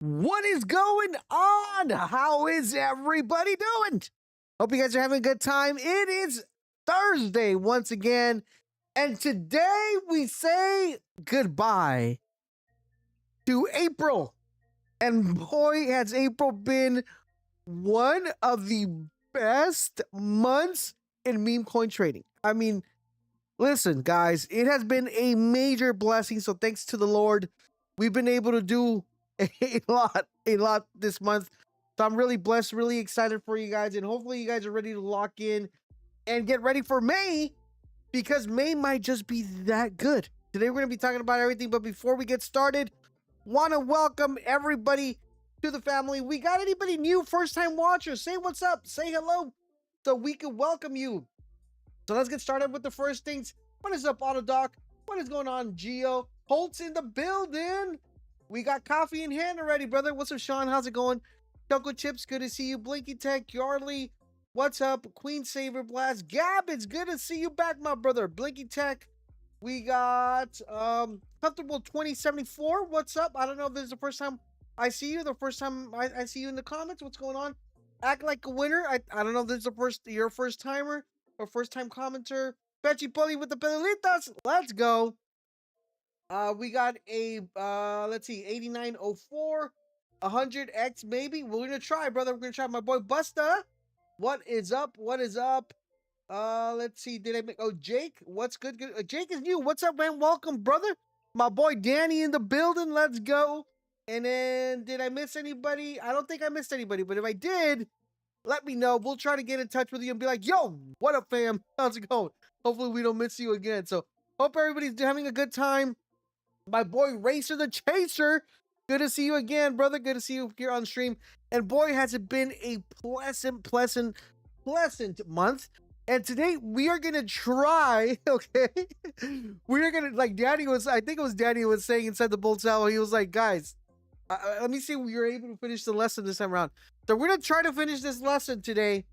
What is going on? How is everybody doing? Hope you guys are having a good time. It is Thursday once again, and today we say goodbye to April. And boy, has April been one of the best months in meme coin trading. I mean, listen, guys, it has been a major blessing. So thanks to the Lord, we've been able to do a lot this month. So I'm really blessed, really excited for you guys. And hopefully you guys are ready to lock in and get ready for May, because May might just be that good. Today we're going to be talking about everything. But before we get started, want to welcome everybody to the family. We got anybody new, first time watchers? Say what's up, say hello, so we can welcome you. So let's get started with the first things. What is up, Autodoc? What is going on, Geo? Boltz in the building. We got coffee in hand already, brother. What's up, Sean? How's it going? Choco Chips, good to see you. Blinky Tech, Yarley, what's up? Queen Saver Blast. Gab, it's good to see you back, my brother. Blinky Tech. We got Comfortable 2074. What's up? I don't know if this is the first time I see you. The first time I see you in the comments. What's going on? Act like a winner. I don't know if this is your first timer or first time commenter. Fetchy Pully with the pedalitas. Let's go. We got a let's see, 8904, 100x maybe. We're gonna try, brother. We're gonna try. My boy Busta. What is up? What is up? Let's see. Did I make Jake? What's good? Jake is new. What's up, man? Welcome, brother. My boy Danny in the building. Let's go. And then did I miss anybody? I don't think I missed anybody, but if I did, let me know. We'll try to get in touch with you and be like, yo, what up, fam? How's it going? Hopefully we don't miss you again. So hope everybody's having a good time. My boy Racer the Chaser, good to see you again, brother. Good to see you here on stream. And boy, has it been a pleasant month. And today we are gonna try, okay? We are gonna, like Danny was, I think it was Danny was saying inside the Boltz hour, he was like, guys, let me see if we were able to finish the lesson this time around. So we're gonna try to finish this lesson today.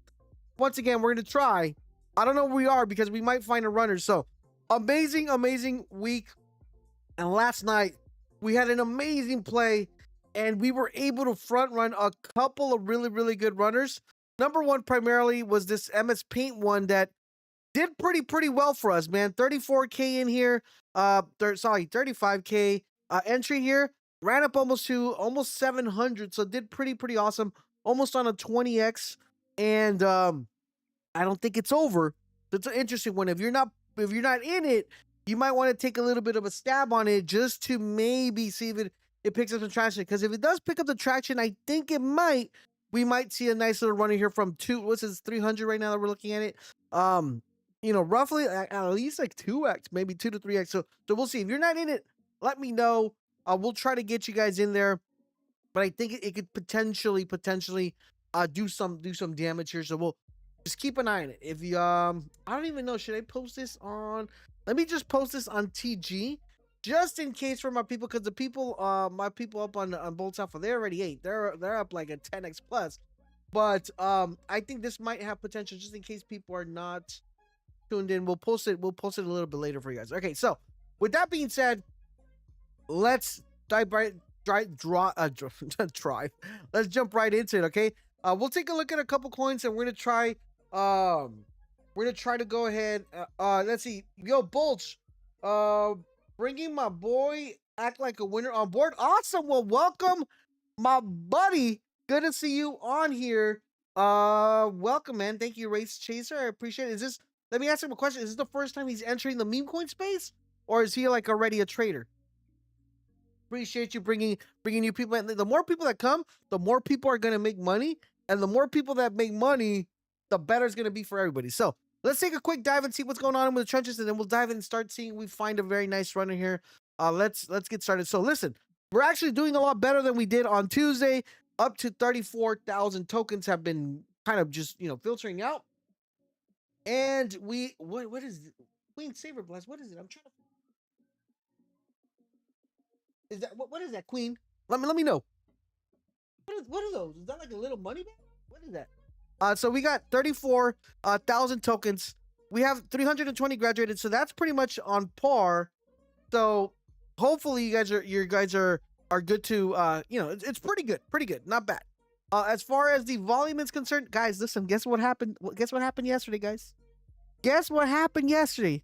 Once again, we're gonna try. I don't know where we are because we might find a runner. So amazing week. And last night, we had an amazing play, and we were able to front run a couple of really good runners. Number one primarily was this MS Paint one that did pretty well for us, man. 34K in here, 35K entry here. Ran up almost 700, so did pretty awesome. Almost on a 20x, and I don't think it's over. That's an interesting one. If you're not in it, you might want to take a little bit of a stab on it just to maybe see if it picks up some traction. Because if it does pick up the traction, I think we might see a nice little runner here from 300 right now that we're looking at it. Roughly at least like 2x, maybe 2 to 3x. So we'll see. If you're not in it, let me know. We'll try to get you guys in there. But I think it could potentially do some damage here. So we'll just keep an eye on it. If you I don't even know, should I post this on? Let me just post this on TG, just in case for my people, because the people, my people up on Boltz Alpha, they already ate. They're up like a 10x plus. But I think this might have potential, just in case people are not tuned in. We'll post it a little bit later for you guys. Okay, so with that being said, let's dive Let's jump right into it. Okay, we'll take a look at a couple coins, and we're gonna try. We're gonna try to go ahead. Let's see. Yo, Boltz, bringing my boy Act Like a Winner on board. Awesome. Well, welcome, my buddy. Good to see you on here. Welcome, man. Thank you, Race Chaser. I appreciate it. Let me ask him a question. Is this the first time he's entering the meme coin space, or is he like already a trader? Appreciate you bringing new people in. The more people that come, the more people are gonna make money, and the more people that make money, the better it's gonna be for everybody. So let's take a quick dive and see what's going on with the trenches, and then we'll dive in and start seeing. We find a very nice runner here. Let's get started. So listen, we're actually doing a lot better than we did on Tuesday. Up to 34,000 tokens have been kind of just filtering out. And what is it? Queen Saver Blast? What is it? I'm trying to. Is that what is that, Queen? Let me know. What are those? Is that like a little money bag? What is that? So we got 34,000 tokens. We have 320 graduated, so that's pretty much on par. So hopefully you guys are are good to, it's pretty good, not bad. As far as the volume is concerned, guys, listen, guess what happened? Guess what happened yesterday, guys? Guess what happened yesterday?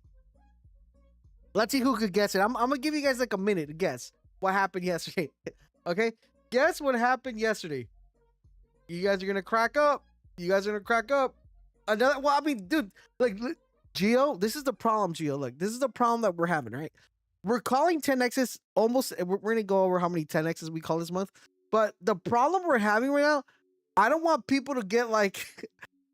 Let's see who could guess it. I'm gonna give you guys like a minute to guess what happened yesterday. Okay, guess what happened yesterday. You guys are gonna crack up. You guys are gonna crack up. Another. Well, I mean, dude, like, Geo, this is the problem, Geo. Look, this is the problem that we're having, right? We're calling 10x's almost. We're gonna go over how many 10x's we call this month. But the problem we're having right now, I don't want people to get like.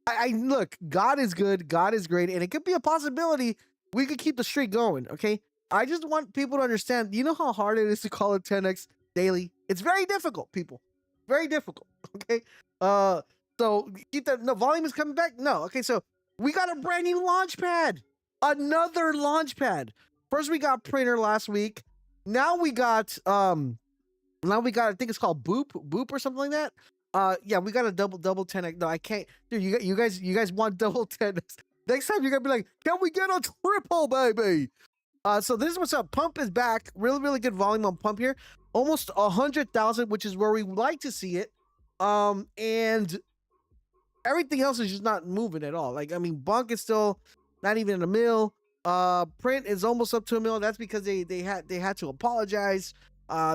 I look, God is good, God is great, and it could be a possibility we could keep the streak going. Okay, I just want people to understand. You know how hard it is to call a 10x daily. It's very difficult, people. Very difficult. Okay. So keep that. No, volume is coming back. No. Okay. So we got a brand new launch pad. Another launch pad. First we got printer last week. Now we got I think it's called Boop or something like that. Yeah, we got a double 10x. No, I can't. Dude, you guys want double 10x. Next time you're gonna be like, can we get a triple, baby? So this is what's up. Pump is back. Really good volume on Pump here. Almost 100,000, which is where we would like to see it. And everything else is just not moving at all. Like, I mean, Bunk is still not even in a mil. Print is almost up to a mil. That's because they had to apologize.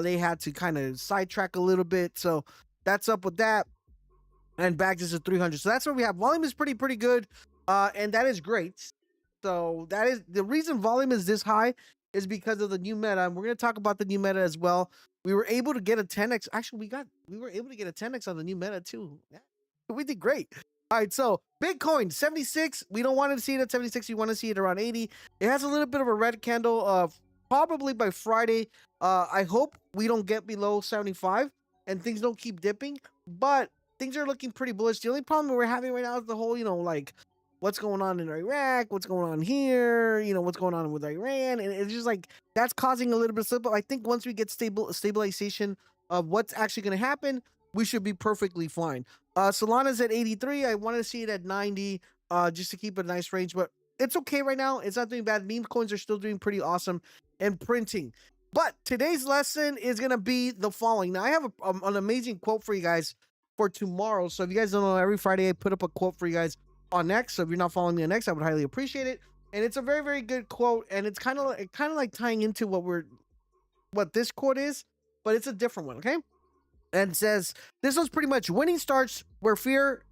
They had to kind of sidetrack a little bit. So that's up with that. And back is at 300. So that's what we have. Volume is pretty good. And that is great. So that is the reason volume is this high is because of the new meta. And we're going to talk about the new meta as well. We were able to get a 10x. Actually, we were able to get a 10x on the new meta too. Yeah, we did great. All right, so Bitcoin 76. We don't want to see it at 76. We want to see it around 80. It has a little bit of a red candle. Probably by Friday. I hope we don't get below 75 and things don't keep dipping. But things are looking pretty bullish. The only problem we're having right now is the whole, like, what's going on in Iraq, what's going on here, what's going on with Iran. And it's just like, that's causing a little bit of slip. But I think once we get stabilization of what's actually going to happen, we should be perfectly fine. Solana's at 83. I want to see it at 90 just to keep a nice range. But it's okay right now. It's not doing bad. Meme coins are still doing pretty awesome and printing. But today's lesson is going to be the following. Now, I have an amazing quote for you guys for tomorrow. So if you guys don't know, every Friday I put up a quote for you guys on X. So if you're not following me on X, I would highly appreciate it. And it's a very good quote, and it's kind of like tying into what this quote is, but it's a different one, okay? And it says, this one's pretty much, winning starts where fear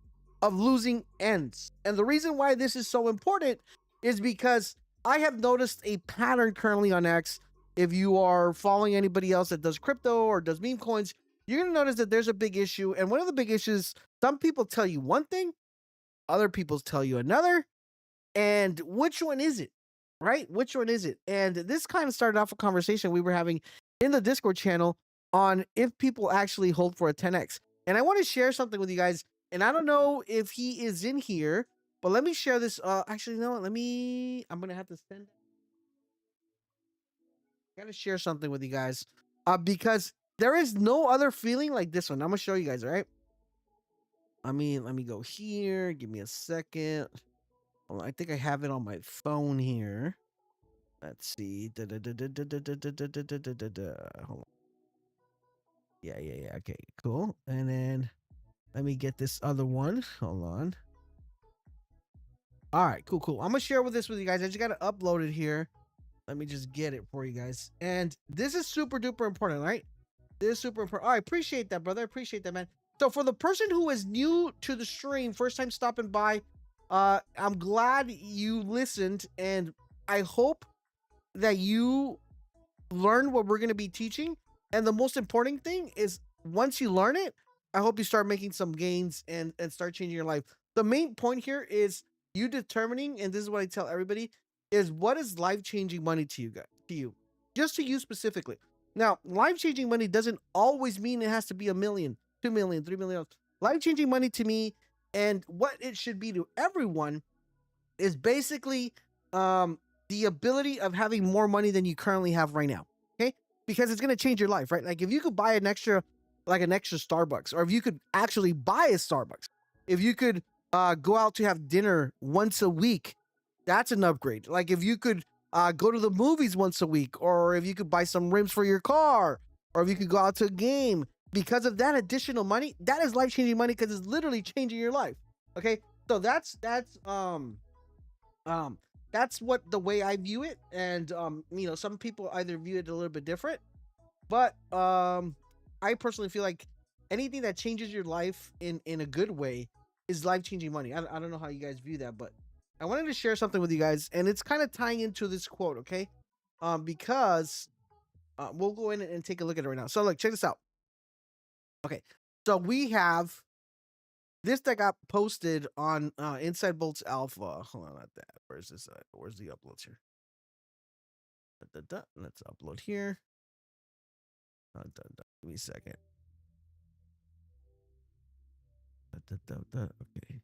of losing ends. And the reason why this is so important is because I have noticed a pattern currently on X. If you are following anybody else that does crypto or does meme coins, you're going to notice that there's a big issue. And one of the big issues, some people tell you one thing, other people tell you another, and which one is it, right? Which one is it? And this kind of started off a conversation we were having in the Discord channel on if people actually hold for a 10x. And I want to share something with you guys, and I don't know if he is in here, but let me share this. Actually, no, I'm going to have to send. I got to share something with you guys because there is no other feeling like this one. I'm going to show you guys, all right? I mean, let me go here. Give me a second. Well, I think I have it on my phone here. Let's see. Hold on. Yeah. Okay, cool. And then let me get this other one. Hold on. All right, cool. I'm gonna share this with you guys. I just gotta upload it here. Let me just get it for you guys. And this is super duper important, right? This is super important. All right, appreciate that, brother. Appreciate that, man. So for the person who is new to the stream, first time stopping by, I'm glad you listened, and I hope that you learn what we're going to be teaching. And the most important thing is once you learn it, I hope you start making some gains and start changing your life. The main point here is you determining, and this is what I tell everybody, is what is life-changing money to you guys, just to you specifically. Now, life-changing money doesn't always mean it has to be $1 million, $2 million, $3 million. Life-changing money to me, and what it should be to everyone, is basically the ability of having more money than you currently have right now. Okay, because it's gonna change your life, right? Like if you could buy an extra Starbucks, or if you could actually buy a Starbucks, if you could go out to have dinner once a week, that's an upgrade. Like if you could go to the movies once a week, or if you could buy some rims for your car, or if you could go out to a game because of that additional money, that is life-changing money because it's literally changing your life. Okay, so that's what the way I view it, and some people either view it a little bit different, but I personally feel like anything that changes your life in a good way is life-changing money. I don't know how you guys view that, but I wanted to share something with you guys, and it's kind of tying into this quote, okay? Because we'll go in and take a look at it right now. So look, check this out. Okay, so we have this that got posted on Inside Boltz Alpha. Hold on, not that. Where's this? Where's the uploads here? Let's upload here. Give me a second. Okay.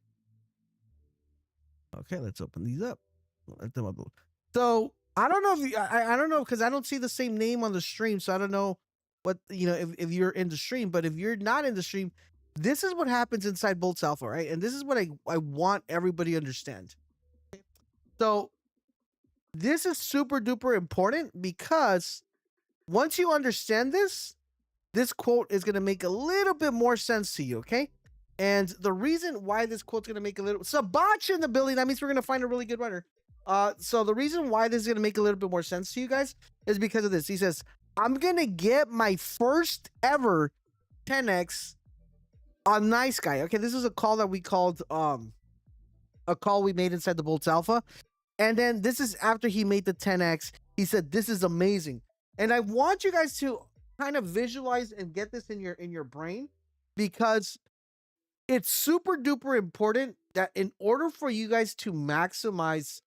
Okay, let's open these up. Let them upload. So I don't know if I don't know because I don't see the same name on the stream, so I don't know what if you're in the stream. But if you're not in the stream, this is what happens inside Boltz Alpha, right? And this is what I want everybody to understand. So this is super duper important because once you understand this quote is going to make a little bit more sense to you, okay? And the reason why this quote's going to make a little Sabach in the building, that means we're going to find a really good runner. So the reason why this is going to make a little bit more sense to you guys is because of this. He says, I'm going to get my first ever 10x on Nice Guy. Okay, this is a call that we called, a call we made inside the Boltz Alpha. And then this is after he made the 10x. He said, this is amazing. And I want you guys to kind of visualize and get this in your brain, because it's super duper important that in order for you guys to maximize,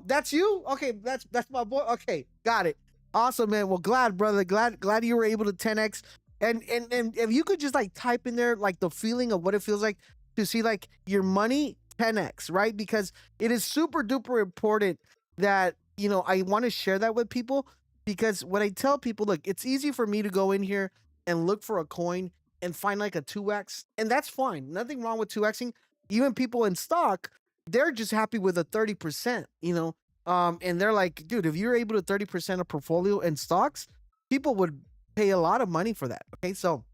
that's you? Okay, that's my boy. Okay, got it. Awesome, man. Well, glad, brother. Glad you were able to 10x. And if you could just like type in there like the feeling of what it feels like to see like your money 10x, right? Because it is super duper important that I want to share that with people, because when I tell people, look, it's easy for me to go in here and look for a coin and find like a 2x, and that's fine. Nothing wrong with 2xing. Even people in stock, they're just happy with a 30%, and they're like, dude, if you're able to 30% of portfolio in stocks, people would pay a lot of money for that. Okay, so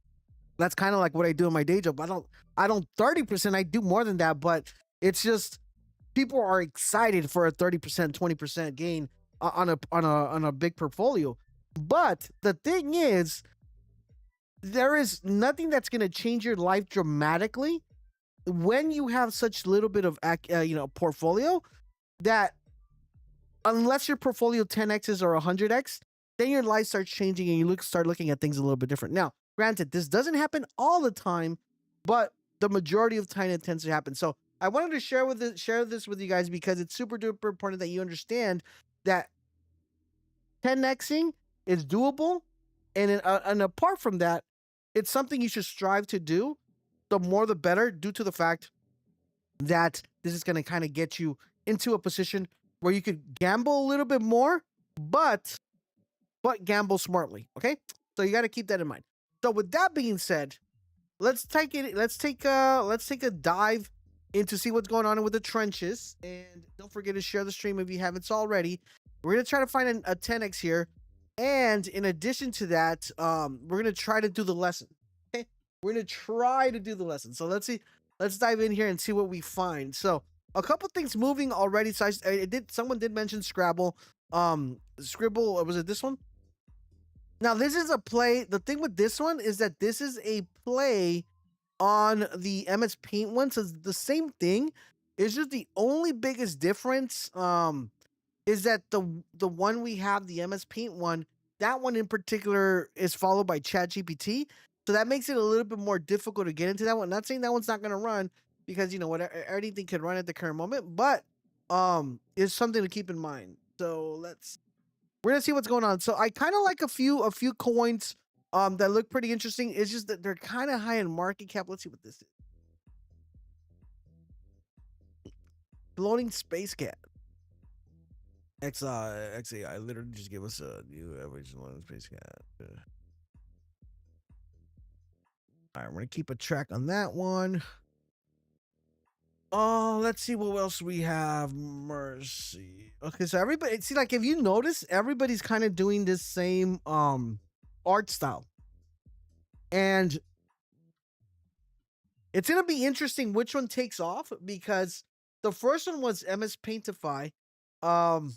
that's kind of like what I do in my day job. I don't 30%, I do more than that, but it's just people are excited for a 30%, 20% gain on a big portfolio. But the thing is, there is nothing that's going to change your life dramatically when you have such little bit of portfolio, that unless your portfolio 10x's or 100x, then your life starts changing and you start looking at things a little bit different. Now, granted, this doesn't happen all the time, but the majority of the time it tends to happen. So I wanted to share this with you guys because it's super duper important that you understand that 10xing is doable, and apart from that, it's something you should strive to do. The more the better, due to the fact that this is going to kind of get you into a position where you could gamble a little bit more, but gamble smartly. Okay, so you got to keep that in mind. So with that being said, let's take a dive into see what's going on with the trenches, and don't forget to share the stream if you haven't already. We're gonna try to find a 10x here, and in addition to that, we're gonna try to do the lesson. Okay, we're gonna try to do the lesson. So let's see. Let's dive in here and see what we find. So a couple things moving already. So someone did mention Scrabble. Scribble, was it this one? Now this is a play. The thing with this one is that this is a play on the MS Paint one, so it's the same thing. It's just the only biggest difference is that the one we have, the MS Paint one, that one in particular is followed by ChatGPT. So that makes it a little bit more difficult to get into that one. Not saying that one's not going to run, because anything could run at the current moment, but it's something to keep in mind. So we're gonna see what's going on. So I kind of like a few coins that look pretty interesting. It's just that they're kind of high in market cap. Let's see what this is. Floating space cat. XAI literally just gave us a new average floating space cat. All right, we're gonna keep a track on that one. Oh, let's see what else we have. Mercy. Okay, so everybody, see, like if you notice, everybody's kind of doing this same art style. And it's going to be interesting which one takes off because the first one was MS Paintify. Um,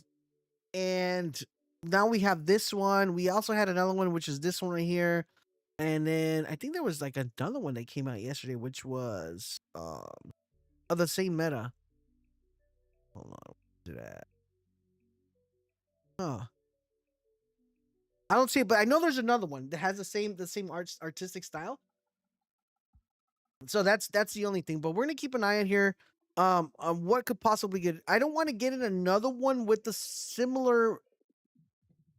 and now we have this one. We also had another one, which is this one right here. And then I think there was like another one that came out yesterday, which was of the same meta. Hold on, do that. Huh. I don't see it, but I know there's another one that has the same artistic style. So that's the only thing. But we're gonna keep an eye on here. On what could possibly get. I don't want to get in another one with the similar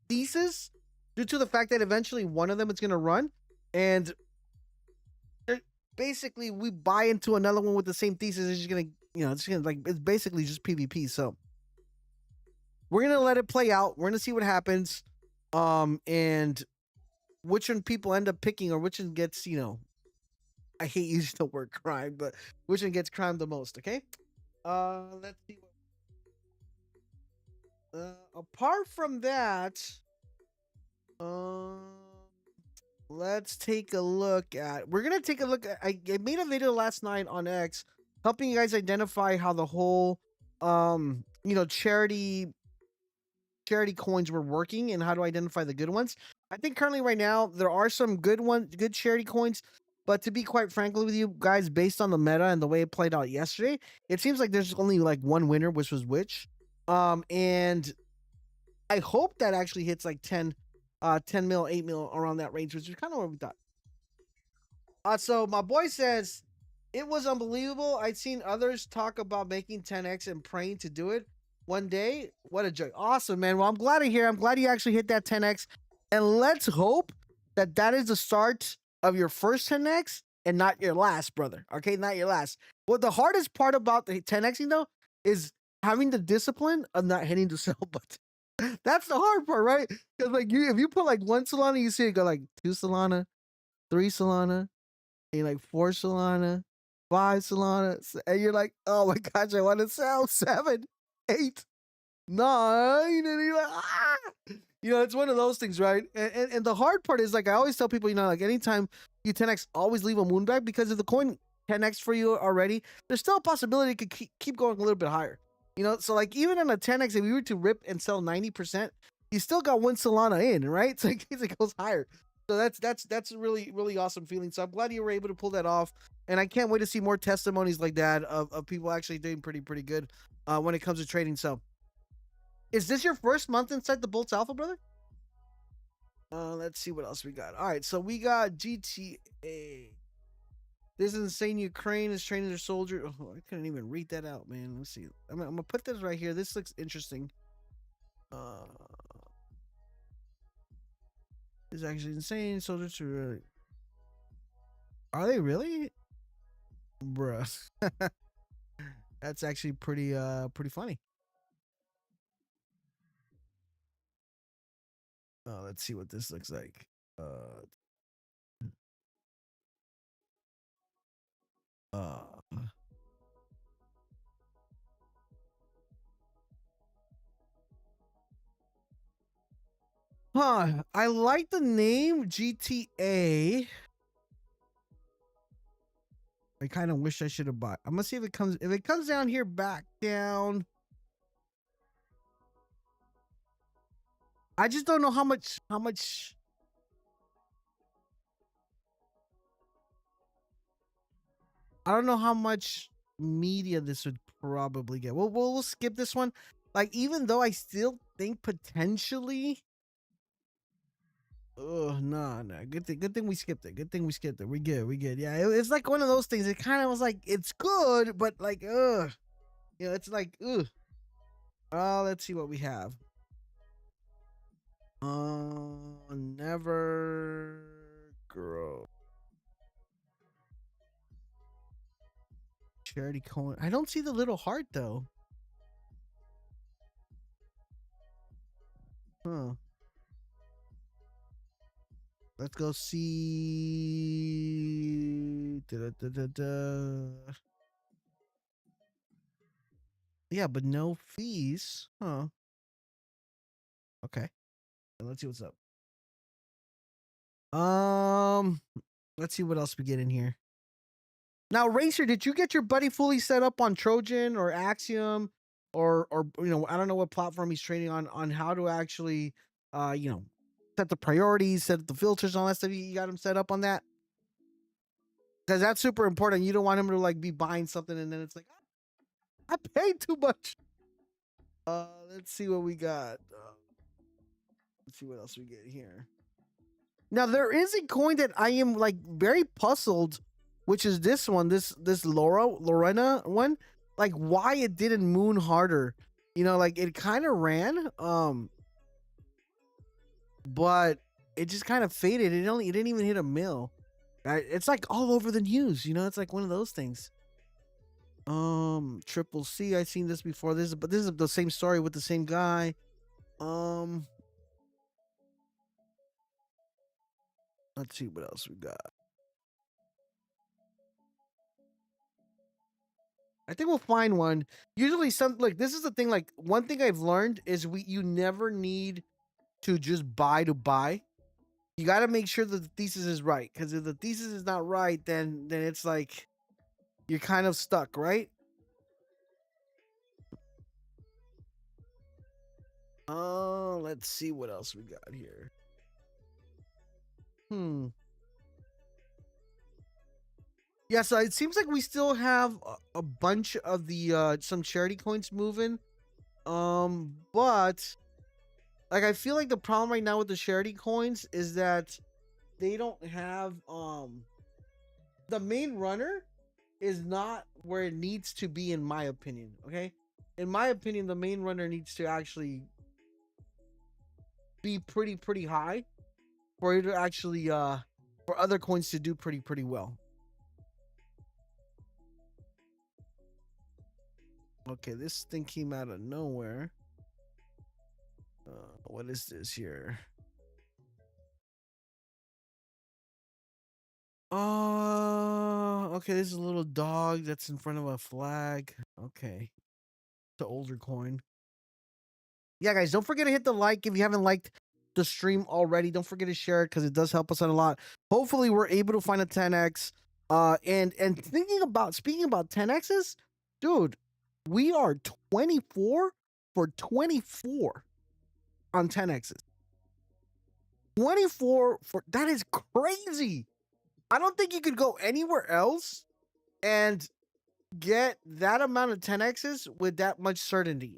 thesis, due to the fact that eventually one of them is gonna run, and basically we buy into another one with the same thesis. It's just gonna, it's gonna like it's basically just PvP. So we're gonna let it play out. We're gonna see what happens, and which one people end up picking or which one gets, I hate using the word crime, but which one gets crime the most? Okay. Let's see. Apart from that, um, let's take a look at. We're gonna take a look at. I made a video last night on X, helping you guys identify how the whole, charity coins were working and how to identify the good ones. I think currently right now there are some good charity coins, but to be quite frankly with you guys, based on the meta and the way it played out yesterday, it seems like there's only like one winner, which was which. And I hope that actually hits like 10 mil, 8 mil around that range, which is kind of what we thought. So my boy says it was unbelievable. I'd seen others talk about making 10x and praying to do it one day. What a joy! Awesome, man. Well, I'm glad to hear. I'm glad you actually hit that 10x, and let's hope that that is the start of your first 10x and not your last, brother. Okay, not your last. Well, the hardest part about the 10xing though is having the discipline of not hitting the sell button. That's the hard part, right? Because like if you put like one Solana, you see it go like 2 Solana, 3 Solana, and like 4 Solana, 5 Solana, and you're like, oh my gosh, I want to sell 7, 8, 9, and you're like, ah. It's one of those things, right? And the hard part is like I always tell people, like anytime you 10x, always leave a moon bag, because if the coin 10x for you already, there's still a possibility it could keep going a little bit higher. So like even on a 10x, if you were to rip and sell 90%, you still got 1 Solana in, right? So it goes higher. So that's a really, really awesome feeling. So I'm glad you were able to pull that off. And I can't wait to see more testimonies like that of people actually doing pretty good when it comes to trading. So is this your first month inside the Boltz Alpha, brother? Let's see what else we got. All right, so we got GTA. This is insane. Ukraine is training their soldier. Oh, I couldn't even read that out, man. Let's see. I'm gonna put this right here. This looks interesting. This is actually insane. Soldiers are they really, bruh? That's actually pretty funny. Let's see what this looks like. Huh. I like the name GTA. I kind of wish I should have bought. I'm gonna see if it comes down here back down. I just don't know how much I don't know how much media this would probably get. We'll skip this one. Like, even though I still think potentially. Oh, no. Good thing we skipped it. Good thing we skipped it. We good. Yeah, it's like one of those things. It kind of was like, it's good, but like, ugh. It's like, ugh. Let's see what we have. Never grow. Charity coin. I don't see the little heart though. Huh. Let's go see. Da-da-da-da-da. Yeah, but no fees. Huh. Okay. Let's see what's up. Let's see what else we get in here. Now, Racer, did you get your buddy fully set up on Trojan or Axiom, or I don't know what platform he's trading on how to actually, set the priorities, set the filters, all that stuff. You got him set up on that because that's super important. You don't want him to like be buying something and then it's like, I paid too much. Let's see what we got. Let's see what else we get here. Now there is a coin that I am like very puzzled, which is this one, this Lorena one. Like why it didn't moon harder. Like it kind of ran, but it just kind of faded. It didn't even hit a mill. It's like all over the news. It's like one of those things. Triple C. I've seen this before. This is the same story with the same guy. Let's see what else we got. I think we'll find one. Usually, this is the thing. Like one thing I've learned is you never need to just buy to buy. You got to make sure that the thesis is right. Because if the thesis is not right, then it's like you're kind of stuck, right? Let's see what else we got here. Yeah, so it seems like we still have a bunch of the some charity coins moving. But like I feel like the problem right now with the charity coins is that they don't have the main runner is not where it needs to be, in my opinion. Okay, in my opinion, the main runner needs to actually be pretty high for it to actually for other coins to do pretty well. Okay, this thing came out of nowhere. What is this here? Okay, this is a little dog that's in front of a flag. Okay. It's an older coin. Yeah, guys, don't forget to hit the like if you haven't liked the stream already. Don't forget to share it because it does help us out a lot. Hopefully, we're able to find a 10x. And speaking about 10x's, dude, we are 24 for 24 on 10x's. 24 for that is crazy. I don't think you could go anywhere else and get that amount of 10x's with that much certainty.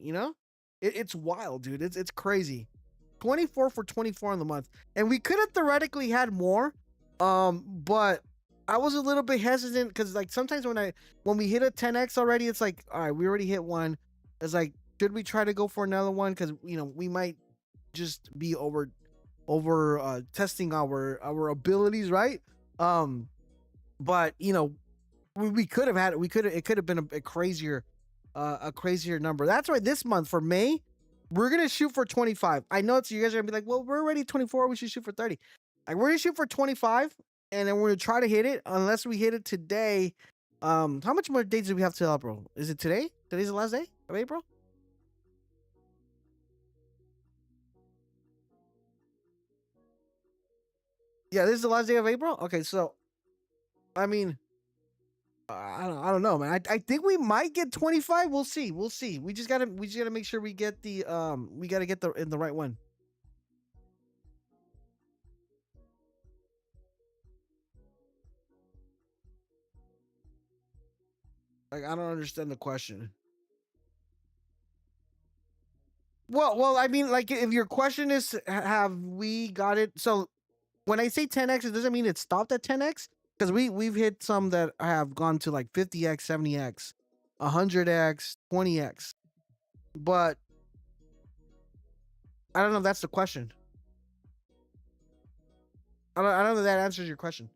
It's wild, dude. It's crazy. 24 for 24 in the month, and we could have theoretically had more, but I was a little bit hesitant because like sometimes when we hit a 10x already, it's like, all right, we already hit one. It's like, should we try to go for another one? Because we might just be over testing our abilities, right? But we could have had it. It could have been a crazier number. That's why this month for May, we're gonna shoot for 25. I know you guys are gonna be like, well, we're already 24. We should shoot for 30. Like we're gonna shoot for 25, and then we're gonna try to hit it. Unless we hit it today. How much more days do we have till April? Is it today? Today's the last day of April. Yeah, this is the last day of April. Okay, so I mean, I don't know, man. I think we might get 25. We'll see. We just gotta make sure we get the we gotta get the right one. Like I don't understand the question. Well, I mean, like if your question is, have we got it? So when I say 10x, it doesn't mean it stopped at 10x because we've hit some that have gone to like 50x, 70x, 100x, 20x, but I don't know if that's the question. I don't know if that answers your question.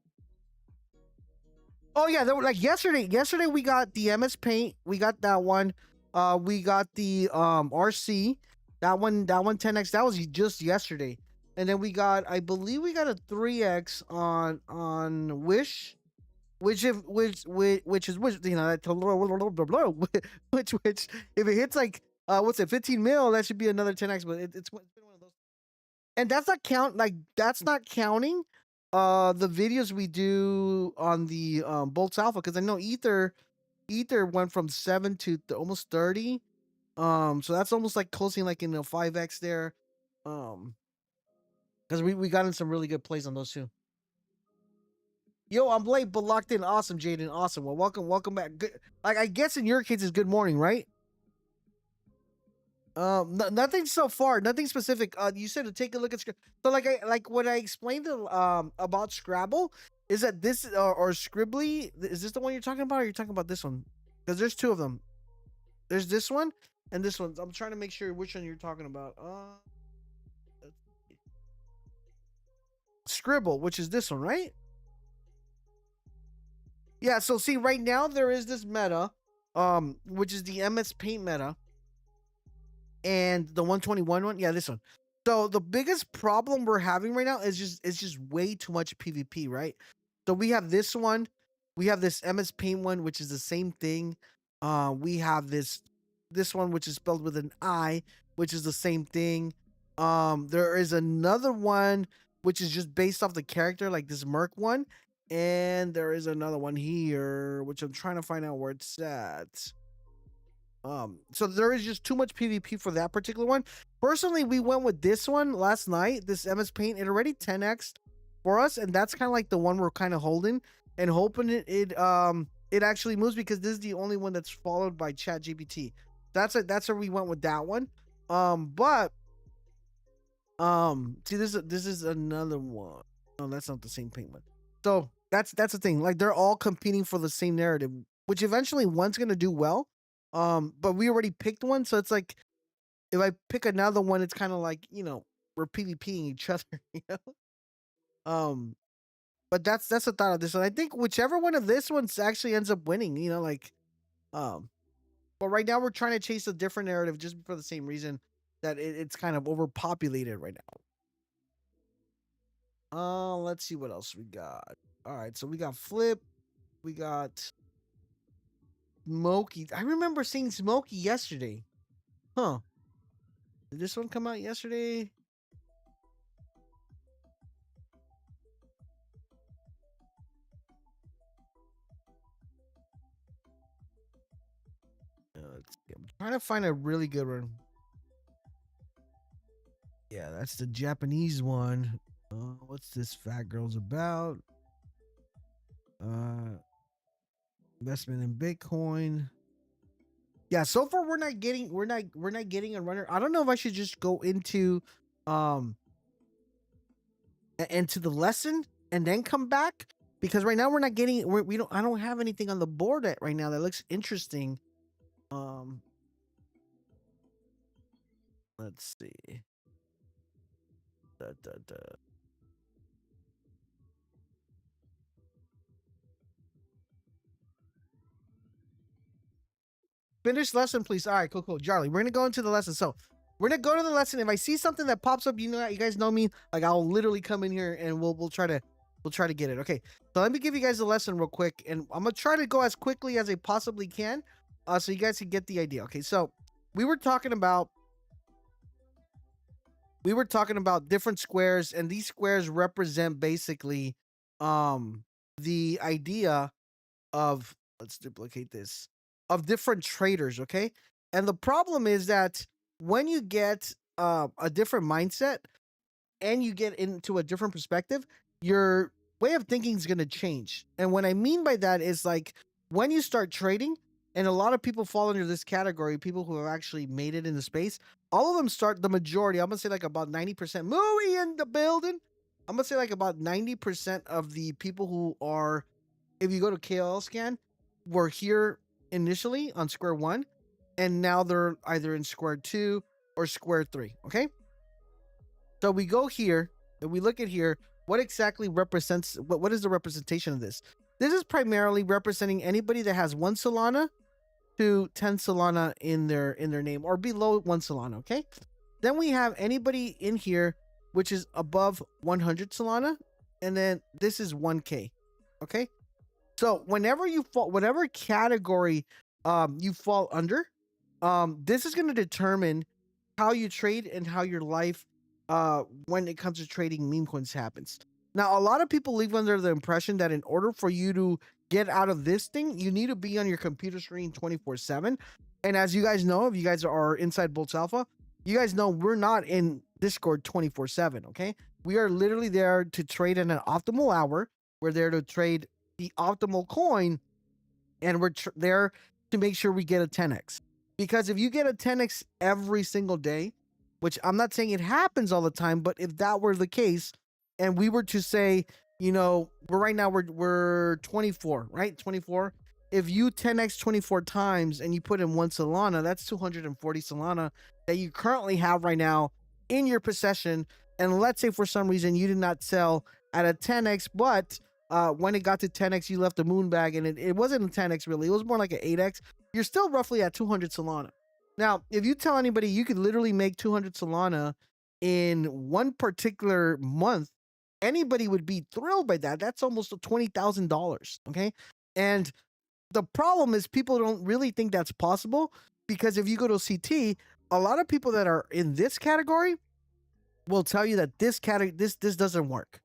Oh yeah, like yesterday we got the MS Paint, we got that one. We got the RC, that one 10x. That was just yesterday. And then I believe we got a 3x on Wish, which is which if it hits like what's it 15 mil, that should be another 10x. But it's been one of those, and that's not counting the videos we do on the Boltz Alpha, because I know Ether went from 7 to almost 30. So that's almost like closing like in a 5x there. Because we got in some really good plays on those two. Yo, I'm late but locked in. Awesome, Jaden. Awesome. Well, welcome back. Good. Like I guess in your case is good morning, right? Nothing so far. Nothing specific. You said to take a look at so like what I explained about Scrabble is that this or Scribbly, is this the one you're talking about, or you're talking about this one? Because there's two of them. There's this one and this one. I'm trying to make sure which one you're talking about. Scribble, which is this one, right? Yeah. So see, right now there is this meta, which is the MS Paint meta. And the 121 one, yeah, this one. So the biggest problem we're having right now is just way too much PvP, right? So we have this one, we have this MS Paint one, which is the same thing. We have this one, which is spelled with an I, which is the same thing. There is another one which is just based off the character, like this Merc one, and there is another one here, which I'm trying to find out where it's at. So there is just too much PvP for that particular one. Personally, we went with this one last night, this MS Paint. It already 10x for us, and that's kind of like the one we're kind of holding and hoping it actually moves, because this is the only one that's followed by ChatGPT. That's where we went with that one. But see, this is another one. No, that's not the same paint one. So that's the thing. Like they're all competing for the same narrative, which eventually one's gonna do well. But we already picked one, so it's like if I pick another one, it's kind of like, we're PvPing each other, you know. But that's the thought of this one. I think whichever one of this ones actually ends up winning, like, but right now we're trying to chase a different narrative just for the same reason that it's kind of overpopulated right now. Let's see what else we got. All right, so we got Flip, we got Smokey. I remember seeing Smokey yesterday. Huh. Did this one come out yesterday? I'm trying to find a really good one. Yeah, that's the Japanese one. What's this Fat Girl's about? Investment in Bitcoin. Yeah, so far we're not getting a runner. I don't know if I should just go into into the lesson and then come back, because right now we're not getting I don't have anything on the board right now that looks interesting. Let's see. Finish lesson, please. All right, cool. Charlie, we're gonna go into the lesson. So we're gonna go to the lesson. If I see something that pops up, you guys know me. Like I'll literally come in here and we'll try to get it. Okay. So let me give you guys the lesson real quick, and I'm gonna try to go as quickly as I possibly can, so you guys can get the idea. Okay. So we were talking about different squares, and these squares represent basically the idea of, let's duplicate this, of different traders. Okay. And the problem is that when you get a different mindset and you get into a different perspective, your way of thinking is going to change. And what I mean by that is, like, when you start trading, and a lot of people fall under this category, people who have actually made it in the space, all of them start, the majority, I'm going to say like about 90%, Mooey in the building. I'm going to say like about 90% of the people who are, if you go to KL scan, were here initially on square one, and now they're either in square two or square three. Okay. So we go here and we look at here. What exactly represents, what is the representation of this? This is primarily representing anybody that has 1 Solana to 10 Solana in their name, or below 1 Solana. Okay. Then we have anybody in here which is above 100 Solana, and then this is 1K. Okay. So whenever you fall, whatever category you fall under, this is going to determine how you trade and how your life when it comes to trading meme coins happens. Now, a lot of people leave under the impression that in order for you to get out of this thing, you need to be on your computer screen 24/7. And as you guys know, if you guys are inside Boltz Alpha, you guys know we're not in Discord 24/7, okay? We are literally there to trade in an optimal hour. We're there to trade the optimal coin, and we're there to make sure we get a 10x. Because if you get a 10x every single day, which I'm not saying it happens all the time, but if that were the case, and we were to say, we're 24, right? 24. If you 10x 24 times and you put in 1 Solana, that's 240 Solana that you currently have right now in your possession. And let's say for some reason you did not sell at a 10x, but when it got to 10x, you left the moon bag, and it wasn't a 10x really. It was more like an 8x. You're still roughly at 200 Solana. Now, if you tell anybody you could literally make 200 Solana in one particular month, anybody would be thrilled by that. That's almost $20,000. Okay. And the problem is people don't really think that's possible, because if you go to CT, a lot of people that are in this category will tell you that this doesn't work.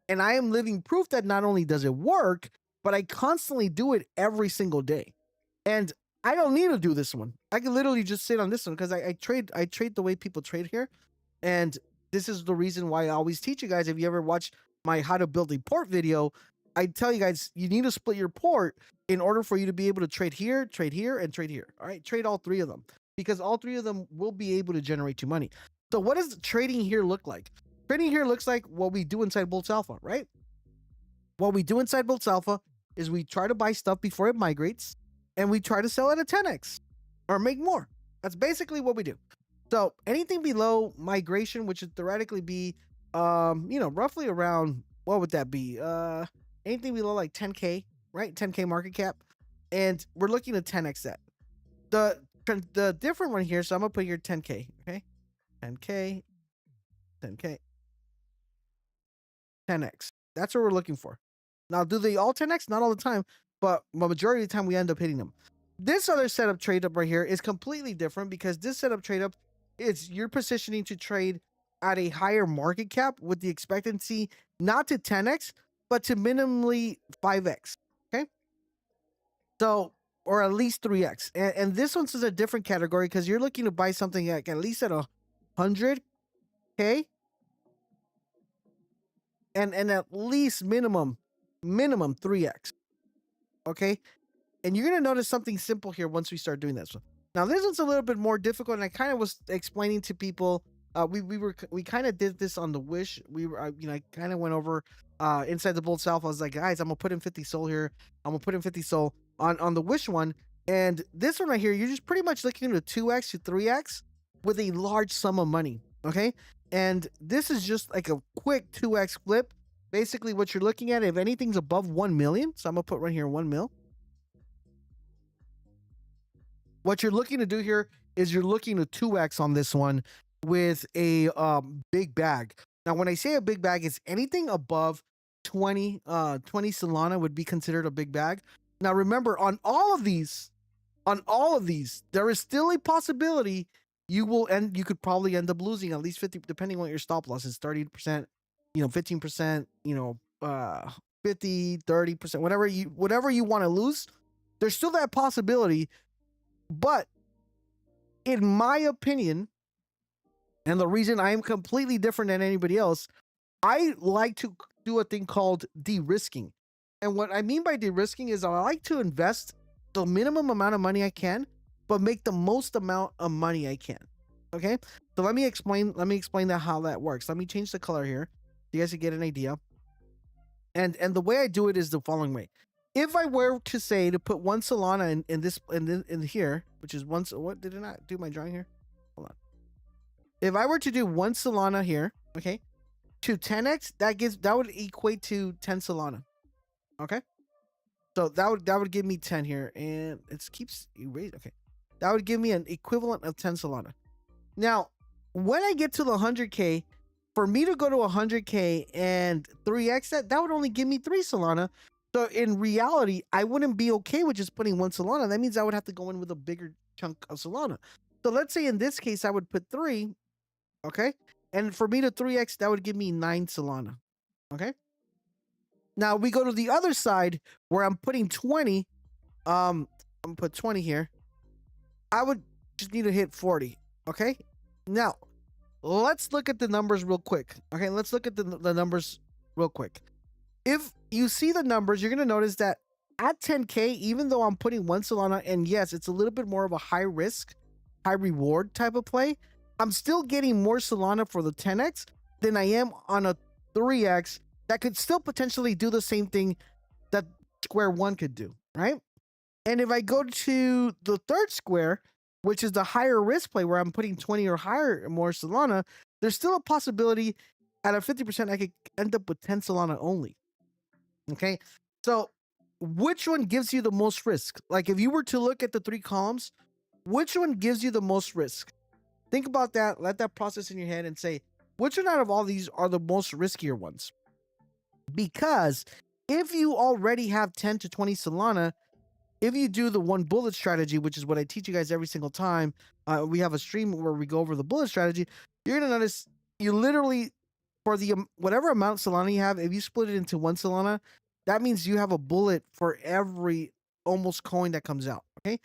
And I am living proof that not only does it work, but I constantly do it every single day. And I don't need to do this one. I can literally just sit on this one because I trade the way people trade here. And this is the reason why I always teach you guys. If you ever watch my how to build a port video, I tell you guys you need to split your port in order for you to be able to trade here, and trade here. All right, trade all three of them, because all three of them will be able to generate you money. So what does trading here look like? Trading here looks like what we do inside Boltz Alpha, right? What we do inside Boltz Alpha is we try to buy stuff before it migrates, and we try to sell it at 10x or make more. That's basically what we do. So anything below migration, which would theoretically be, roughly around, what would that be? Anything below like 10K, right? 10K market cap. And we're looking to 10x that. The different one here, so I'm gonna put here 10K, okay? 10K, 10K, 10x. That's what we're looking for. Now, do they all 10x? Not all the time, but the majority of the time we end up hitting them. This other setup trade up right here is completely different, because this setup trade up is you're positioning to trade at a higher market cap with the expectancy not to 10x, but to minimally 5x. Okay. So, or at least 3x. And this one's is a different category because you're looking to buy something at least at 100K. And at least minimum 3x. Okay. And you're going to notice something simple here once we start doing this one. Now, this one's a little bit more difficult, and I kind of was explaining to people. We kind of did this on the Wish. I kind of went over inside the Boltz Alpha. I was like, guys, I'm gonna put in 50 Sol here. I'm gonna put in 50 Sol on the Wish one, and this one right here, you're just pretty much looking at 2x to 3x with a large sum of money. Okay, and this is just like a quick 2x flip. Basically, what you're looking at, if anything's above 1 million, so I'm gonna put right here 1 mil. What you're looking to do here is you're looking to 2x on this one with a big bag. Now, when I say a big bag, it's anything above 20 Solana would be considered a big bag. Now, remember, on all of these, there is still a possibility you could probably end up losing at least 50, depending on what your stop loss is, 30%, 15%, 50, 30%, whatever you want to lose. There's still that possibility. But in my opinion, and the reason I am completely different than anybody else, I like to do a thing called de-risking. And what I mean by de-risking is I like to invest the minimum amount of money I can, but make the most amount of money I can. Okay? So let me explain that how that works. Let me change the color here so you guys can get an idea. And the way I do it is the following way. If I were to say to put 1 Solana in here, which is one, what did I not do my drawing here? Hold on. If I were to do 1 Solana here, okay, to 10x, that would equate to 10 Solana. Okay, so that would give me 10 here, and it keeps erasing. Okay, that would give me an equivalent of 10 Solana. Now, when I get to the 100K, for me to go to 100K and 3x that would only give me 3 Solana. So in reality, I wouldn't be okay with just putting 1 Solana. That means I would have to go in with a bigger chunk of Solana. So let's say in this case, I would put 3, okay? And for me to 3x, that would give me 9 Solana, okay? Now we go to the other side where I'm putting 20. I'm gonna put 20 here. I would just need to hit 40. Okay. Now let's look at the numbers real quick. Okay, let's look at the numbers real quick. If you see the numbers, you're gonna notice that at 10K, even though I'm putting 1 Solana, and yes, it's a little bit more of a high risk, high reward type of play, I'm still getting more Solana for the 10x than I am on a 3x that could still potentially do the same thing that square one could do, right? And if I go to the third square, which is the higher risk play where I'm putting 20 or higher more Solana, there's still a possibility at a 50% I could end up with 10 Solana only. Okay. So which one gives you the most risk? Like if you were to look at the 3 columns, which one gives you the most risk? Think about that. Let that process in your head and say, which one out of all these are the most riskier ones? Because if you already have 10 to 20 Solana, if you do the 1 bullet strategy, which is what I teach you guys every single time, we have a stream where we go over the bullet strategy, you're going to notice you literally, for the whatever amount Solana you have, if you split it into 1 Solana, that means you have a bullet for every almost coin that comes out. Okay.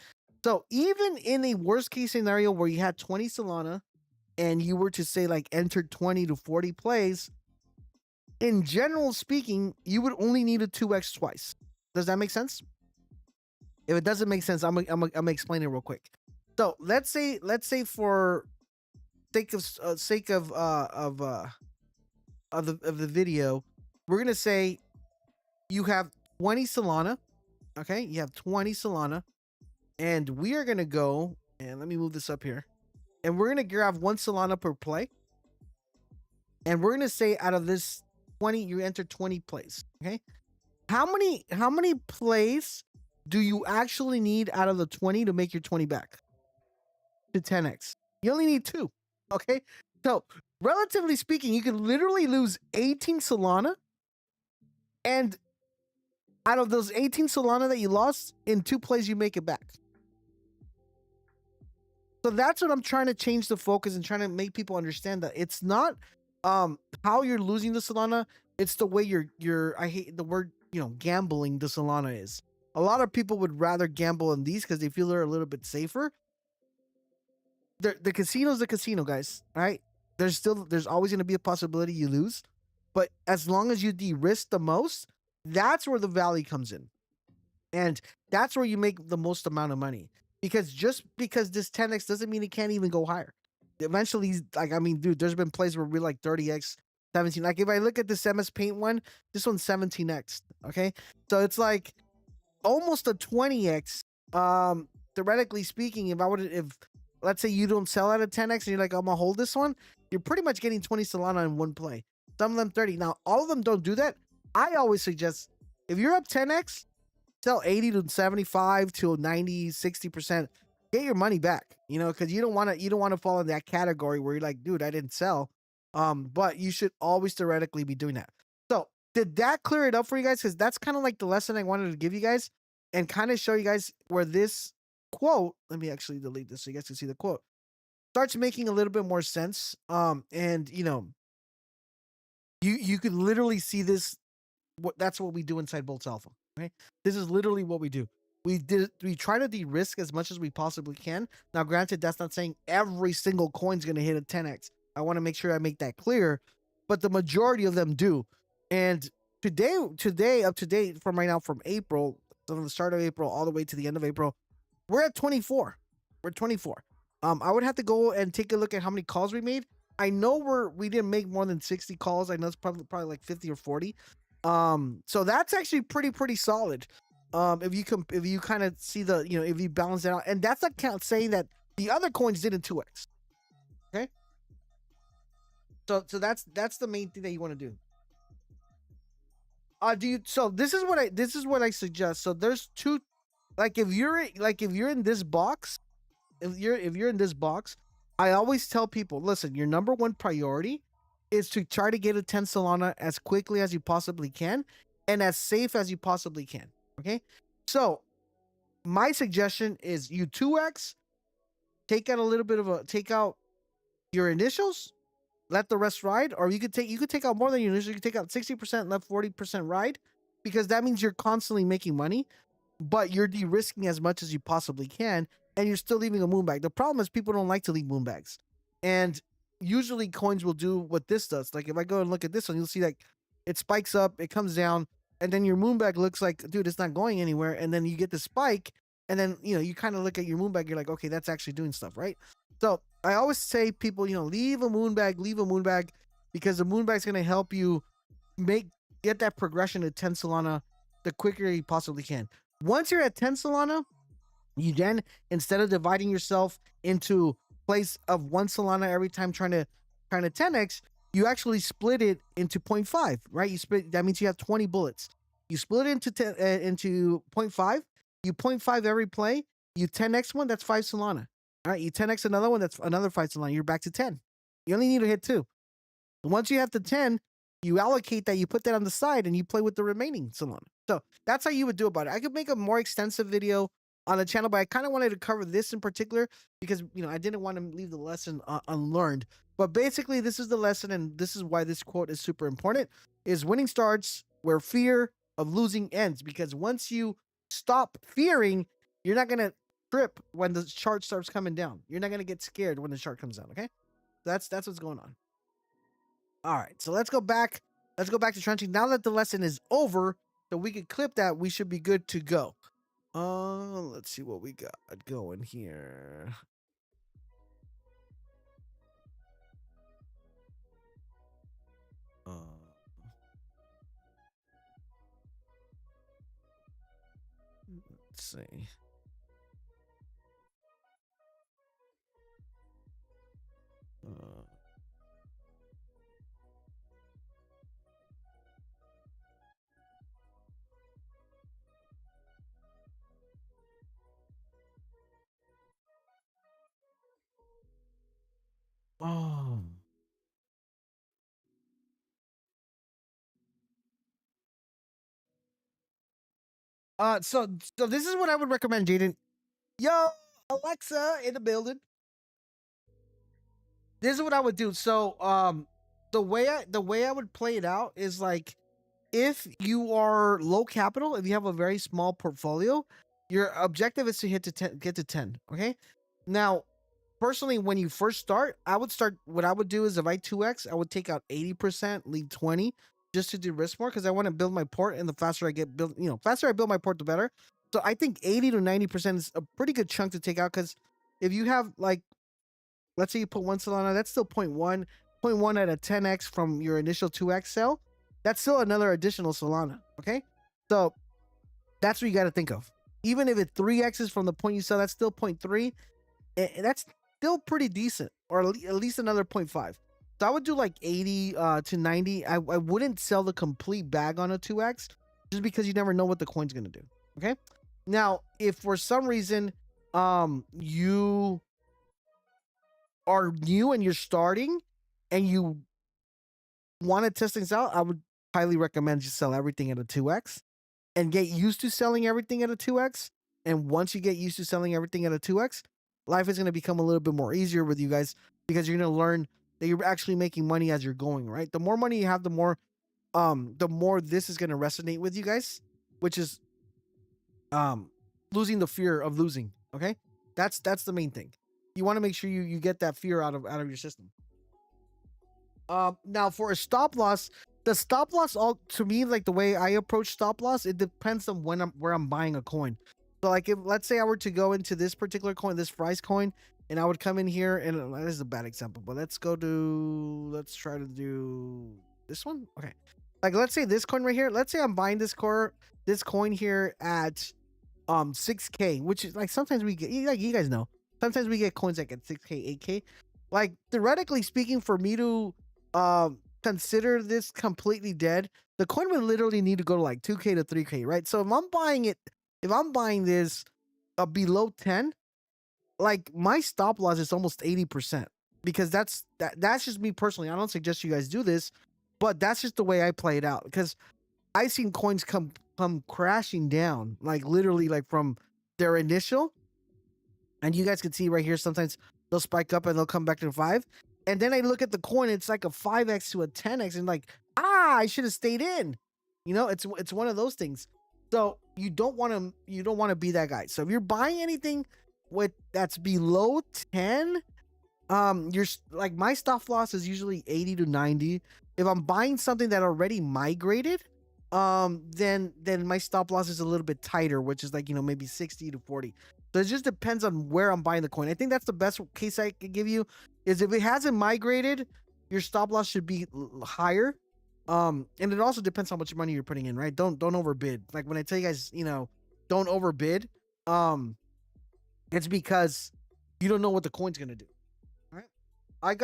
So even in a worst case scenario where you had 20 Solana and you were to say like enter 20 to 40 plays, in general speaking, you would only need a 2x twice. Does that make sense? If it doesn't make sense, I'm gonna explain it real quick. So let's say for sake of the video, we're gonna say you have 20 Solana. Okay, you have 20 Solana, and we are gonna go and let me move this up here, and we're gonna grab 1 Solana per play, and we're gonna say out of this 20, you enter 20 plays. Okay, how many plays do you actually need out of the 20 to make your 20 back to 10x? You only need 2. Okay. So, relatively speaking, you could literally lose 18 Solana. And out of those 18 Solana that you lost, in 2 plays, you make it back. So, that's what I'm trying to change the focus and trying to make people understand that it's not how you're losing the Solana, it's the way you're I hate the word, gambling the Solana is. A lot of people would rather gamble on these because they feel they're a little bit safer. The casino's the casino, guys. Right? There's always going to be a possibility you lose, but as long as you de-risk the most, that's where the value comes in, and that's where you make the most amount of money. Because just because this 10x doesn't mean it can't even go higher. Eventually, like dude, there's been plays where we're like 30x, 17. Like if I look at this MS Paint one, this one's 17x. Okay, so it's like almost a 20x. Theoretically speaking, if let's say you don't sell at a 10x and you're like, I'm gonna hold this one, you're pretty much getting 20 Solana in one play. Some of them 30. Now, all of them don't do that. I always suggest if you're up 10x, sell 80 to 75 to 90, 60%. Get your money back, because you don't want to fall in that category where you're like, dude, I didn't sell. But you should always theoretically be doing that. So did that clear it up for you guys? Because that's kind of like the lesson I wanted to give you guys and kind of show you guys where this quote, let me actually delete this so you guys can see the quote, starts making a little bit more sense. And you could literally see this. That's what we do inside Boltz Alpha. Right? This is literally what we do. We try to de-risk as much as we possibly can. Now, granted, that's not saying every single coin's going to hit a 10x. I want to make sure I make that clear, but the majority of them do. And today, up to date from right now, from April, from the start of April all the way to the end of April, we're at 24. We're 24. I would have to go and take a look at how many calls we made. I know we didn't make more than 60 calls. I know it's probably like 50 or 40. So that's actually pretty solid. If you kind of see if you balance it out, and that's not saying that the other coins didn't 2x. Okay. So that's the main thing that you want to do. So this is what I suggest. So there's 2, like if you're in this box, if you're in this box, I always tell people, listen, your number 1 priority is to try to get a 10 Solana as quickly as you possibly can and as safe as you possibly can. Okay. So my suggestion is you 2x, take out your initials, let the rest ride, or you could take out more than your initials. You could take out 60%, left 40% ride. because that means you're constantly making money, but you're de-risking as much as you possibly can, and you're still leaving a moon bag. The problem is people don't like to leave moon bags, and usually coins will do what this does. Like if I go and look at this one, you'll see like it spikes up, it comes down, and then your moon bag looks like, dude, it's not going anywhere. And then you get the spike, and then you kind of look at your moon bag, you're like, okay, that's actually doing stuff, right? So I always say people, leave a moon bag, because the moon bag's gonna help you get that progression to 10 Solana the quicker you possibly can. Once you're at 10 Solana, you then, instead of dividing yourself into place of 1 Solana every time trying to 10x, you actually split it into 0.5, right? That means you have 20 bullets. You split it into 0.5. You 0.5 every play. You 10x one, that's 5 Solana. All right, you 10x another one, that's another 5 Solana. You're back to 10. You only need to hit 2. Once you have the 10, you allocate that, you put that on the side, and you play with the remaining Solana. So that's how you would do about it. I could make a more extensive video on the channel, but I kind of wanted to cover this in particular because, I didn't want to leave the lesson unlearned. But basically, this is the lesson, and this is why this quote is super important, is winning starts where fear of losing ends. Because once you stop fearing, you're not going to trip when the chart starts coming down. You're not going to get scared when the chart comes down, okay? That's what's going on. All right, so let's go back. Let's go back to trenching. Now that the lesson is over, so we can clip that, we should be good to go. Let's see what we got going here. Let's see. Oh. So this is what I would recommend, Jaden. Yo, Alexa in the building. This is what I would do. So, the way I would play it out is like, if you are low capital, if you have a very small portfolio, your objective is to get to 10. Okay. Now, personally, when you first start, what I would do is if I 2x, I would take out 80%, leave 20 just to do risk more, because I want to build my port, and the faster I faster I build my port, the better. So I think 80 to 90% is a pretty good chunk to take out, because if you have, like, let's say you put 1 Solana, that's still 0.1 at a 10x from your initial 2x sell. That's still another additional Solana, okay? So that's what you got to think of. Even if it 3x's from the point you sell, that's still 0.3. And that's still pretty decent, or at least another 0.5. So I would do like 80 to 90. I wouldn't sell the complete bag on a 2x, just because you never know what the coin's going to do, okay? Now, if for some reason you are new and you're starting and you want to test things out, I would highly recommend you sell everything at a 2x and get used to selling everything at a 2x. And once you get used to selling everything at a 2x, life is going to become a little bit more easier with you guys, because you're going to learn that you're actually making money as you're going, right? The more money you have, the more this is going to resonate with you guys, which is losing the fear of losing, okay? That's the main thing. You want to make sure you get that fear out of your system. Now for a stop loss, the stop loss, all to me, like the way I approach stop loss, it depends on where I'm buying a coin. So like, if let's say I were to go into this particular coin, this Fries coin, and I would come in here, and this is a bad example, but let's try to do this one. Okay. Like, let's say this coin right here. Let's say I'm buying this coin here at 6K, which is like, sometimes we get, like, you guys know, sometimes we get coins like at 6K, 8K. Like, theoretically speaking, for me to consider this completely dead, the coin would literally need to go to like 2K to 3K, right? So if I'm buying this below 10, like, my stop loss is almost 80%, because that's just me personally. I don't suggest you guys do this, but that's just the way I play it out, because I've seen coins come crashing down, like literally, like from their initial, and you guys can see right here, sometimes they'll spike up and they'll come back to 5. And then I look at the coin, it's like a 5x to a 10x, and like, I should have stayed in. You know, it's one of those things. So you don't want to be that guy. So if you're buying anything with that's below 10, you're like, my stop loss is usually 80 to 90. If I'm buying something that already migrated, then my stop loss is a little bit tighter, which is like, maybe 60 to 40. So it just depends on where I'm buying the coin. I think that's the best case I could give you, is if it hasn't migrated, your stop loss should be higher. And it also depends how much money you're putting in, right? Don't overbid. Like when I tell you guys, don't overbid, it's because you don't know what the coin's gonna do. All right. I've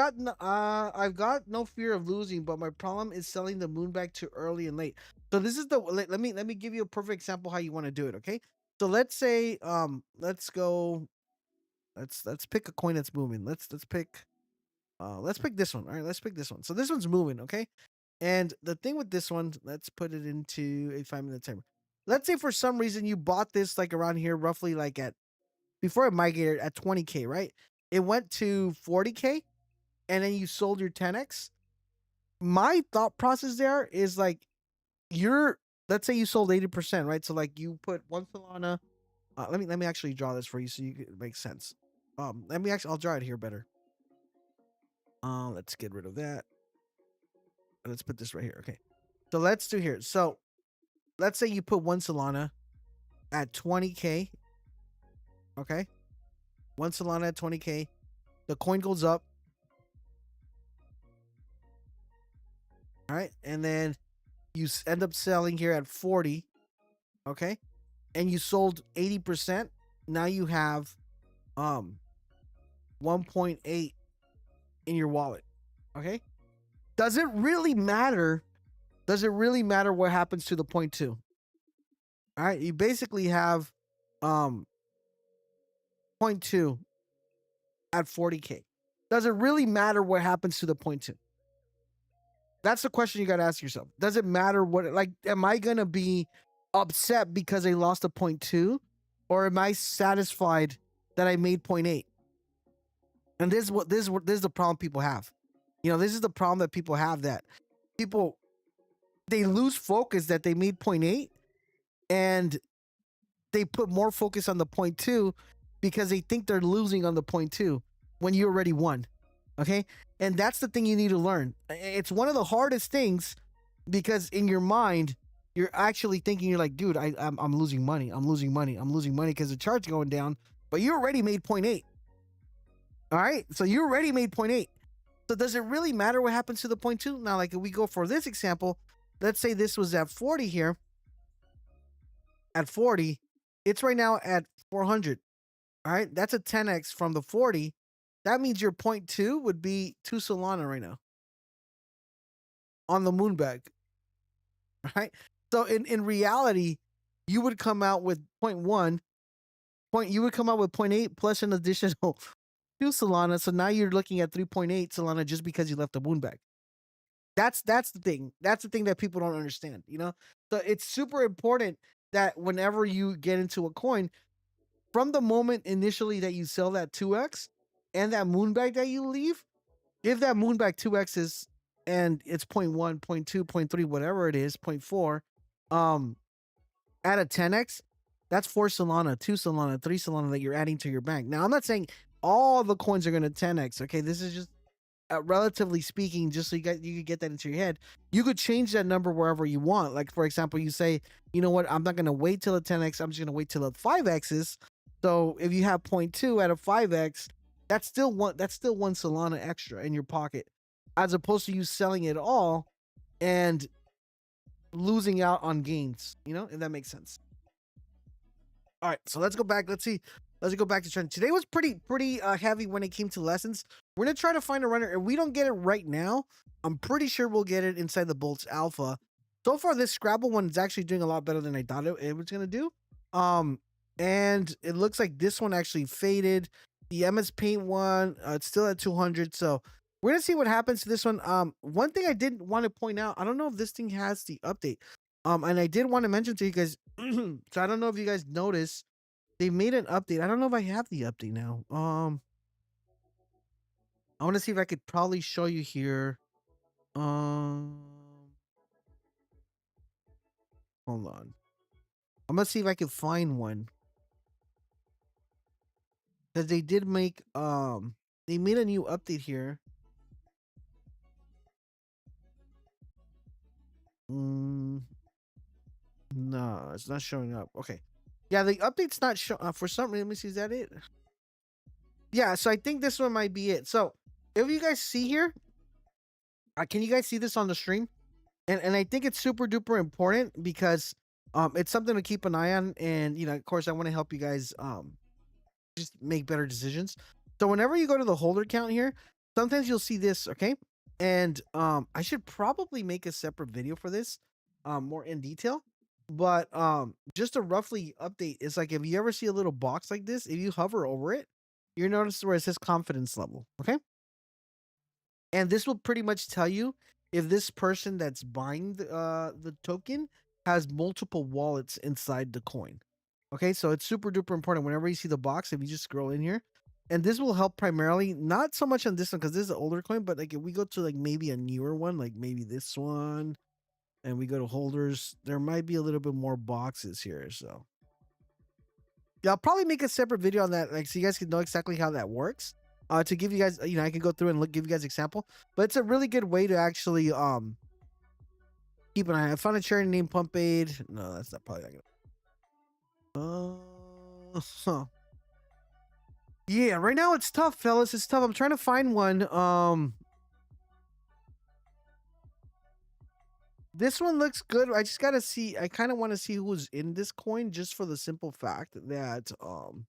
got no fear of losing, but my problem is selling the moon back too early and late. So this is let me give you a perfect example how you want to do it, okay? So let's say let's go let's pick a coin that's moving. Let's pick this one. All right, let's pick this one. So this one's moving, okay? And the thing with this one, let's put it into a 5-minute timer. Let's say for some reason you bought this like around here, roughly like at before it migrated at 20K, right? It went to 40K, and then you sold your 10x. My thought process there is like, let's say you sold 80%, right? So like you put one Solana. Let me actually draw this for you so it makes sense. I'll draw it here better. Let's get rid of that. Let's put this right here. Okay. So let's do here. So let's say you put one Solana at 20K. Okay. One Solana at 20K. The coin goes up. All right. And then you end up selling here at 40. Okay. And you sold 80%. Now you have 1.8 in your wallet. Okay. Does it really matter? Does it really matter what happens to the 0.2? All right. You basically have 0.2 at 40K. Does it really matter what happens to the 0.2? That's the question you got to ask yourself. Does it matter am I going to be upset because I lost a 0.2, or am I satisfied that I made 0.8? And this is the problem people have. This is the problem that people have, that people, they lose focus that they made 0.8, and they put more focus on the 0.2 because they think they're losing on the 0.2 when you already won. Okay. And that's the thing you need to learn. It's one of the hardest things, because in your mind, you're actually thinking, you're like, dude, I'm losing money. I'm losing money because the chart's going down, but you already made 0.8. All right. So you already made 0.8. So does it really matter what happens to the 0.2? Now, like if we go for this example, let's say this was at 40 here. At 40, it's right now at 400. All right. That's a 10x from the 40. That means your 0.2 would be 2 Solana right now on the moon bag. Right. So in reality, you would come out with 0.1. You would come out with 0.8 plus an additional 2 Solana. So now you're looking at 3.8 Solana just because you left the moon bag. That's the thing. That's the thing that people don't understand. So it's super important that whenever you get into a coin, from the moment initially that you sell that 2x and that moon bag that you leave, if that moon bag 2x is, and it's 0.1, 0.2, 0.3, whatever it is, 0.4, at a 10x, that's 4 Solana, 2 Solana, 3 Solana that you're adding to your bank. Now, I'm not saying all the coins are going to 10x. Okay, this is just relatively speaking, just so you could get that into your head. You could change that number wherever you want. Like, for example, you say, you know what, I'm not going to wait till the 10x. I'm just going to wait till the 5x's. So if you have 0.2 at a 5x, that's still one Solana extra in your pocket, as opposed to you selling it all and losing out on gains. If that makes sense. All right, so let's go back. Let's go back to trend. Today was pretty heavy when it came to lessons. We're gonna try to find a runner. If we don't get it right now, I'm pretty sure we'll get it inside the Boltz Alpha. So far, this Scrabble one is actually doing a lot better than I thought it was gonna do. And it looks like this one actually faded. The MS Paint one, it's still at 200. So we're gonna see what happens to this one. One thing I did want to point out, I don't know if this thing has the update. And I did want to mention to you guys. So I don't know if you guys noticed, they made an update. I don't know if I have the update now. I want to see if I could probably show you here. Hold on. I'm gonna see if I can find one. Because they did make they made a new update here. No, it's not showing up. Okay. Yeah, the update's not showing for some reason. Let me see, is that it? Yeah, so I think this one might be it. So if you guys see here, can you guys see this on the stream? And I think it's super duper important because it's something to keep an eye on. And of course, I want to help you guys just make better decisions. So whenever you go to the holder count here, sometimes you'll see this, okay? And I should probably make a separate video for this, more in detail. But just to roughly update, it's like if you ever see a little box like this, if you hover over it, you notice where it says confidence level, okay? And this will pretty much tell you if this person that's buying the token has multiple wallets inside the coin. Okay, so it's super duper important. Whenever you see the box, if you just scroll in here, and this will help primarily, not so much on this one because this is an older coin, but like if we go to like maybe a newer one, like maybe this one, and we go to holders, there might be a little bit more boxes here. So yeah, I'll probably make a separate video on that, like so you guys can know exactly how that works. To give you guys, I can go through and give you guys example, but it's a really good way to actually keep an eye. I found a charity named Pump Aid. No, that's not probably not gonna. Yeah, right now it's tough, fellas. It's tough. I'm trying to find one. This one looks good. I just gotta see. I kind of want to see who's in this coin, just for the simple fact that um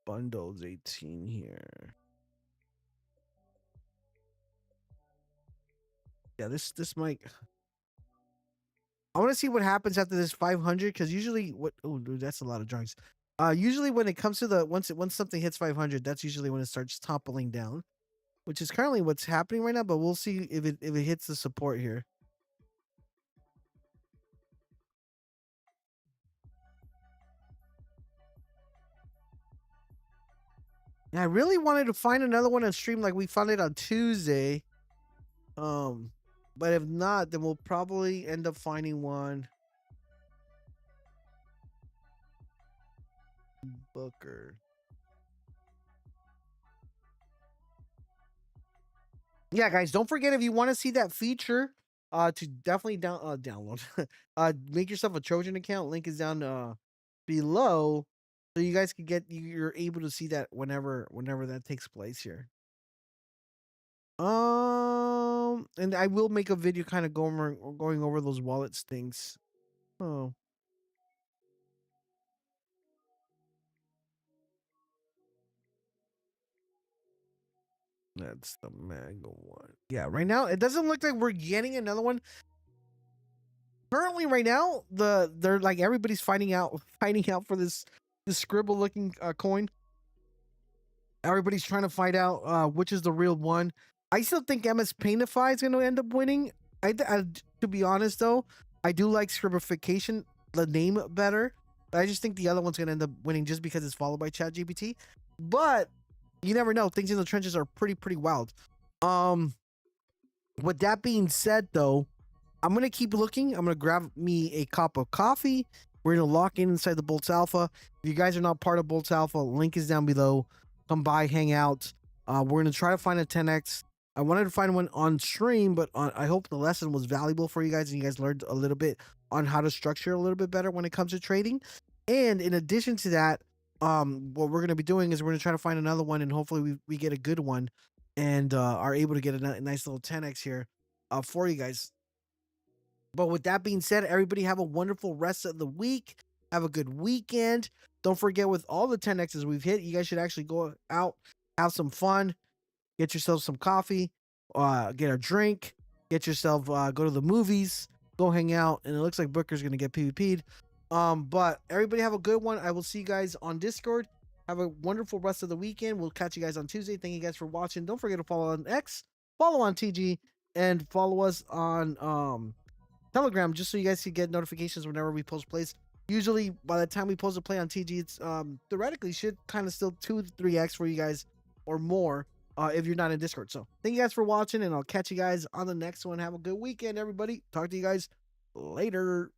bundles 18 here. Yeah, this might. I want to see what happens after this 500 because usually what. Oh, dude, that's a lot of drawings. Usually when it comes to the once something hits 500, that's usually when it starts toppling down, which is currently what's happening right now. But we'll see if it hits the support here. And I really wanted to find another one on stream like we found it on Tuesday. But if not, then we'll probably end up finding one. Booker. Yeah, guys, don't forget if you want to see that feature, to definitely download. Make yourself a Trojan account. Link is down below, so you guys can you're able to see that whenever that takes place here. And I will make a video kind of going over those wallets things. Oh. That's the mega one. Yeah, right now it doesn't look like we're getting another one. Currently, right now, they're like everybody's finding out for this scribble looking coin. Everybody's trying to find out which is the real one. I still think MS Paintify is going to end up winning. To be honest though, I do like Scribblification, the name, better. I just think the other one's going to end up winning just because it's followed by ChatGPT. But you never know. Things in the trenches are pretty wild. With that being said, though, I'm gonna keep looking. I'm gonna grab me a cup of coffee. We're gonna lock in inside the Boltz Alpha. If you guys are not part of Boltz Alpha, link is down below. Come by, hang out. We're gonna try to find a 10x. I wanted to find one on stream, but I hope the lesson was valuable for you guys and you guys learned a little bit on how to structure a little bit better when it comes to trading. And in addition to that, what we're gonna be doing is we're gonna try to find another one, and hopefully we get a good one, and are able to get a nice little 10x here for you guys. But with that being said, everybody have a wonderful rest of the week. Have a good weekend. Don't forget, with all the 10x's we've hit, you guys should actually go out, have some fun, get yourself some coffee, get a drink, get yourself, go to the movies, go hang out, and it looks like Booker's going to get PvP'd. But everybody have a good one. I will see you guys on Discord. Have a wonderful rest of the weekend. We'll catch you guys on Tuesday. Thank you guys for watching. Don't forget to follow on X, follow on TG, and follow us on Telegram, just so you guys can get notifications whenever we post plays. Usually by the time we post a play on TG, it's theoretically should kind of still 2 to 3x for you guys or more. if you're not in Discord. So thank you guys for watching, and I'll catch you guys on the next one. Have a good weekend, everybody. Talk to you guys later.